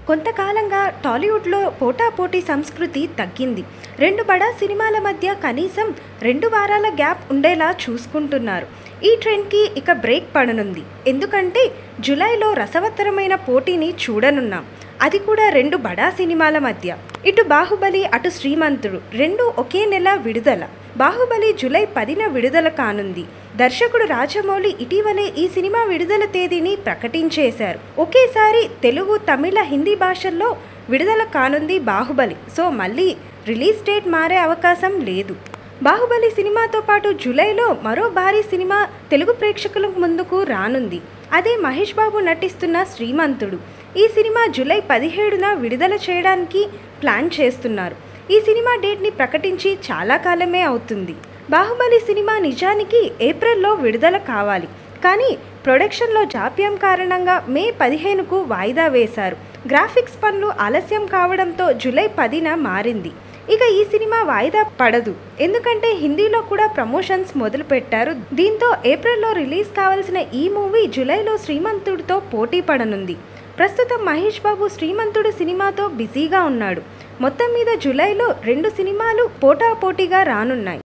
కొంతకాలంగా టాలీవుడ్లో పోటాపోటీ సంస్కృతి తగ్గింది. 2 బడా సినిమాల మధ్య కనీసం 2 వారాల గ్యాప్ ఉండేలా చూసుకుంటున్నారు. ఈ ట్రెండ్కి ఇక బ్రేక్ పడనుంది. ఎందుకంటే జూలైలో రసవత్తరమైన పోటీని చూడనున్నాం. అది కూడా 2 బడా సినిమాల మధ్య. ఇటు బాహుబలి, అటు శ్రీమంతుడు 2 ఒకే నెల విడుదల. బాహుబలి జూలై 10న విడుదల కానుంది. దర్శకుడు రాజమౌళి ఇటీవలే ఈ సినిమా విడుదల తేదీని ప్రకటించేశారు. ఒకేసారి తెలుగు, తమిళ, హిందీ భాషల్లో విడుదల కానుంది బాహుబలి. సో మళ్ళీ రిలీజ్ డేట్ మారే అవకాశం లేదు. బాహుబలి సినిమాతో పాటు జూలైలో మరో భారీ సినిమా తెలుగు ప్రేక్షకుల ముందుకు రానుంది. అదే మహేష్ బాబు నటిస్తున్న శ్రీమంతుడు. ఈ సినిమా జూలై 17న విడుదల చేయడానికి ప్లాన్ చేస్తున్నారు. ఈ సినిమా డేట్ని ప్రకటించి చాలా కాలమే అవుతుంది. బాహుబలి సినిమా నిజానికి ఏప్రిల్లో విడుదల కావాలి. కానీ ప్రొడక్షన్లో జాప్యం కారణంగా మే 15కు వాయిదా వేశారు. గ్రాఫిక్స్ పనులు ఆలస్యం కావడంతో జూలై 10న మారింది. ఇక ఈ సినిమా వాయిదా పడదు. ఎందుకంటే హిందీలో కూడా ప్రమోషన్స్ మొదలు పెట్టారు. దీంతో ఏప్రిల్లో రిలీజ్ కావాల్సిన ఈ మూవీ జూలైలో శ్రీమంతుడితో పోటీ పడనుంది. ప్రస్తుతం మహేష్ బాబు శ్రీమంతుడు సినిమాతో బిజీగా ఉన్నాడు. మొత్తం మీద జూలైలో 2 సినిమాలు పోటాపోటీగా రానున్నాయి.